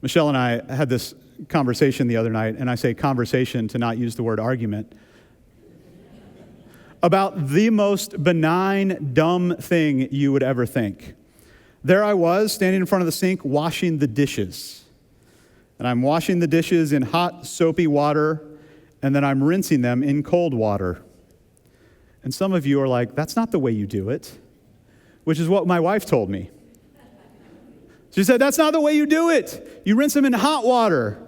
Michelle and I had this conversation the other night, and I say conversation to not use the word argument, about the most benign, dumb thing you would ever think. There I was, standing in front of the sink, washing the dishes. And I'm washing the dishes in hot, soapy water, and then I'm rinsing them in cold water. And some of you are like, that's not the way you do it, which is what my wife told me. She said, that's not the way you do it. You rinse them in hot water.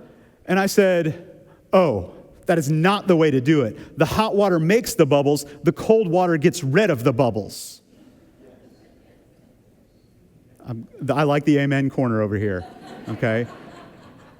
And I said, oh, that is not the way to do it. The hot water makes the bubbles. The cold water gets rid of the bubbles. I like the amen corner over here, okay?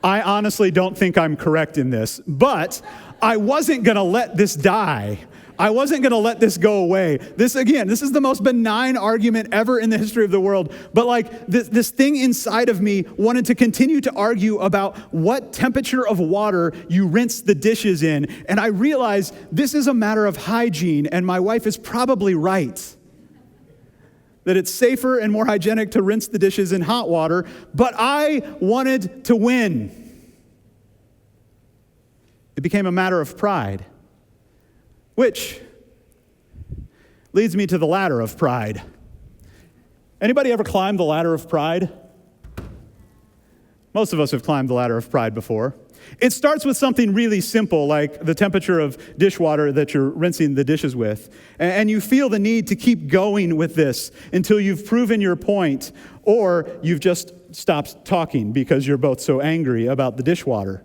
I honestly don't think I'm correct in this, but I wasn't going to let this die. I wasn't going to let this go away. This is the most benign argument ever in the history of the world. But like this thing inside of me wanted to continue to argue about what temperature of water you rinse the dishes in. And I realized this is a matter of hygiene, and my wife is probably right. That it's safer and more hygienic to rinse the dishes in hot water, but I wanted to win. It became a matter of pride, which leads me to the ladder of pride. Anybody ever climbed the ladder of pride? Most of us have climbed the ladder of pride before. It starts with something really simple, like the temperature of dishwater that you're rinsing the dishes with. And you feel the need to keep going with this until you've proven your point, or you've just stopped talking because you're both so angry about the dishwater.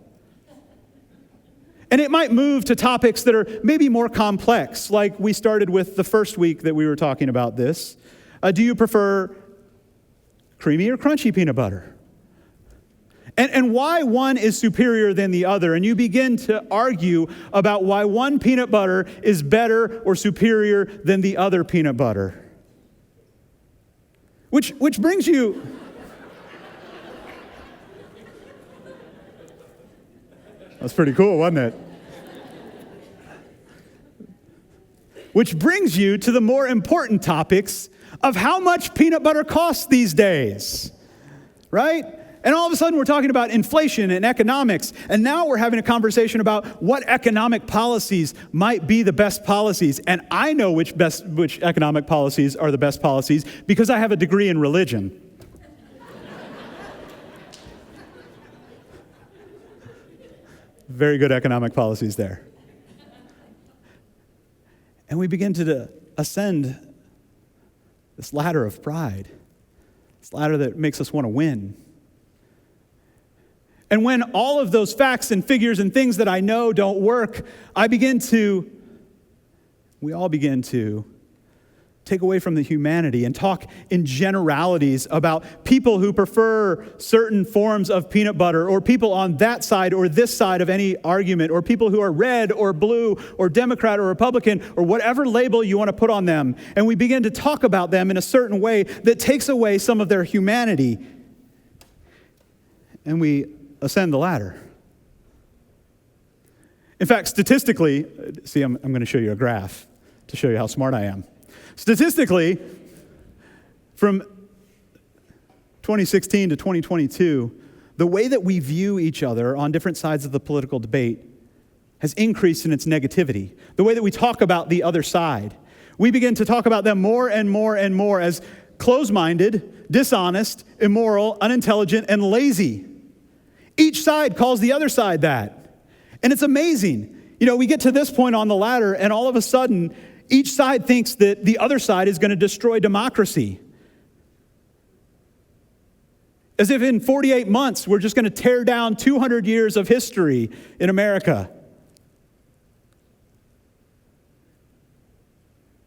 And it might move to topics that are maybe more complex, like we started with the first week that we were talking about this. Do you prefer creamy or crunchy peanut butter? And why one is superior than the other. And you begin to argue about why one peanut butter is better or superior than the other peanut butter. Which brings you... That's pretty cool, wasn't it? Which brings you to the more important topics of how much peanut butter costs these days, right? And all of a sudden we're talking about inflation and economics, and now we're having a conversation about what economic policies might be the best policies. And I know which economic policies are the best policies because I have a degree in religion. Very good economic policies there. And we begin to ascend this ladder of pride, this ladder that makes us want to win. And when all of those facts and figures and things that I know don't work, we all begin to take away from the humanity and talk in generalities about people who prefer certain forms of peanut butter, or people on that side or this side of any argument, or people who are red or blue or Democrat or Republican or whatever label you want to put on them. And we begin to talk about them in a certain way that takes away some of their humanity. And we ascend the ladder. In fact, statistically, see, I'm going to show you a graph to show you how smart I am. Statistically, from 2016 to 2022, the way that we view each other on different sides of the political debate has increased in its negativity. The way that we talk about the other side. We begin to talk about them more and more and more as close-minded, dishonest, immoral, unintelligent, and lazy. Each side calls the other side that. And it's amazing. You know, we get to this point on the ladder, and all of a sudden, each side thinks that the other side is going to destroy democracy. As if in 48 months, we're just going to tear down 200 years of history in America.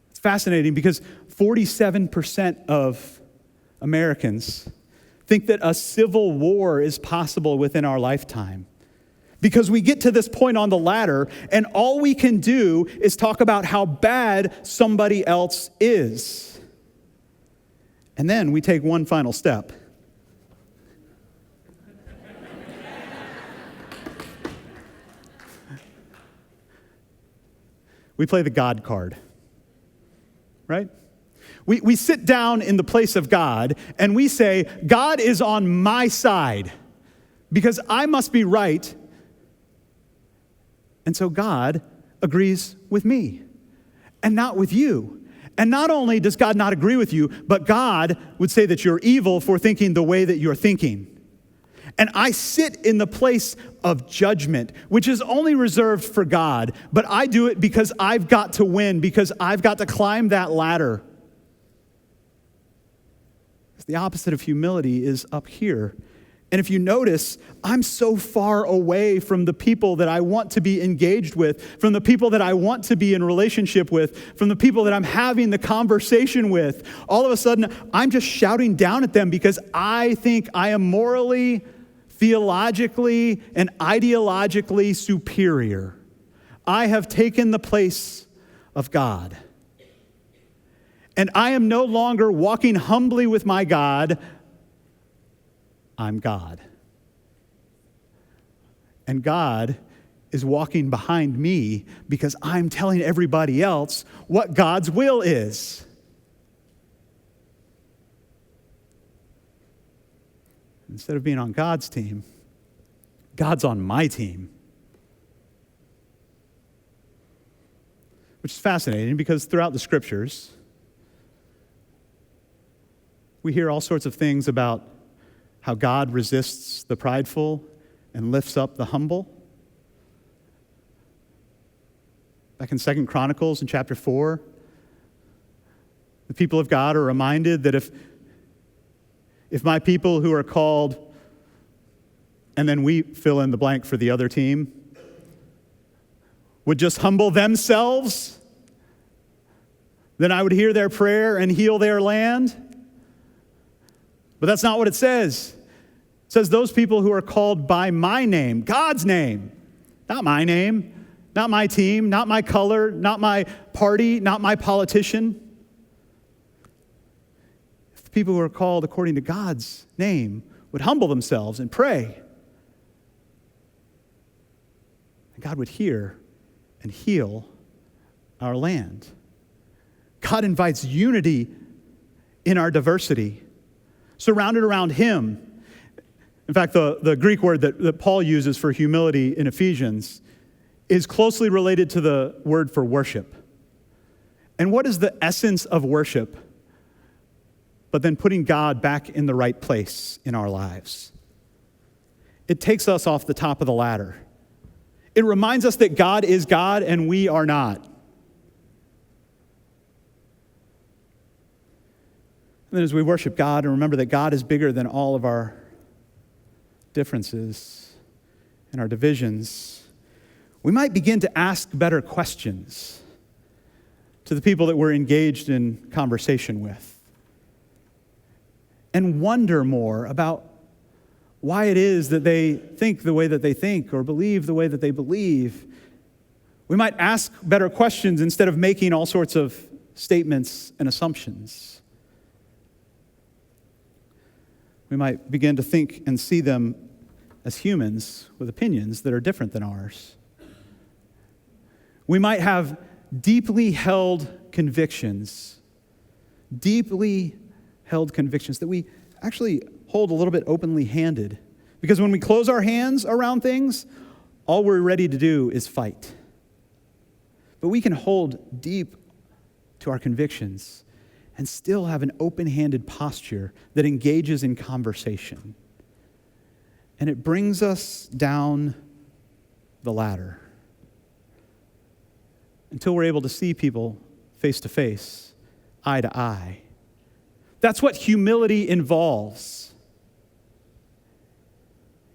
It's fascinating because 47% of Americans think that a civil war is possible within our lifetime. Because we get to this point on the ladder, and all we can do is talk about how bad somebody else is. And then we take one final step. We play the God card, right? We sit down in the place of God, and we say, God is on my side. because I must be right. And so God agrees with me and not with you. And not only does God not agree with you, but God would say that you're evil for thinking the way that you're thinking. And I sit in the place of judgment, which is only reserved for God. But I do it because I've got to win, because I've got to climb that ladder. The opposite of humility is up here. And if you notice, I'm so far away from the people that I want to be engaged with, from the people that I want to be in relationship with, from the people that I'm having the conversation with. All of a sudden, I'm just shouting down at them because I think I am morally, theologically, and ideologically superior. I have taken the place of God. And I am no longer walking humbly with my God. I'm God. And God is walking behind me because I'm telling everybody else what God's will is. Instead of being on God's team, God's on my team. Which is fascinating because throughout the scriptures, we hear all sorts of things about how God resists the prideful and lifts up the humble. Back in 2 Chronicles in chapter 4, the people of God are reminded that if my people who are called, and then we fill in the blank for the other team, would just humble themselves, then I would hear their prayer and heal their land. But that's not what it says. It says those people who are called by my name, God's name, not my name, not my team, not my color, not my party, not my politician. If the people who are called according to God's name would humble themselves and pray, God would hear and heal our land. God invites unity in our diversity, surrounded around him. In fact, the Greek word that Paul uses for humility in Ephesians is closely related to the word for worship. And what is the essence of worship? But then putting God back in the right place in our lives. It takes us off the top of the ladder. It reminds us that God is God and we are not. And then as we worship God and remember that God is bigger than all of our differences and our divisions, we might begin to ask better questions to the people that we're engaged in conversation with and wonder more about why it is that they think the way that they think or believe the way that they believe. We might ask better questions instead of making all sorts of statements and assumptions. We might begin to think and see them as humans with opinions that are different than ours. We might have deeply held convictions that we actually hold a little bit openly handed. Because when we close our hands around things, all we're ready to do is fight. But we can hold deep to our convictions and still have an open-handed posture that engages in conversation. And it brings us down the ladder until we're able to see people face to face, eye to eye. That's what humility involves.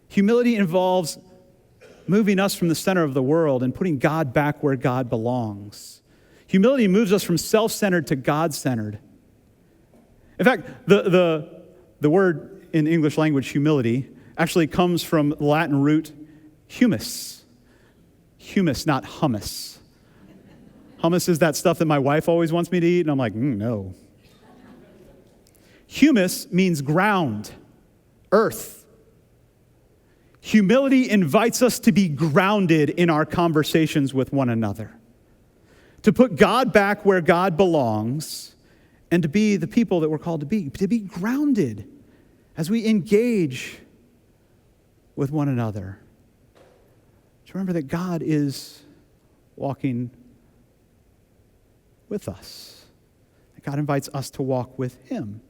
Humility involves moving us from the center of the world and putting God back where God belongs. Humility moves us from self-centered to God-centered. In fact, the word in English language, humility, actually comes from the Latin root humus. Humus, not hummus. Hummus is that stuff that my wife always wants me to eat, and I'm like, no. Humus means ground, earth. Humility invites us to be grounded in our conversations with one another, to put God back where God belongs, and to be the people that we're called to be grounded as we engage with one another. To remember that God is walking with us. That God invites us to walk with him.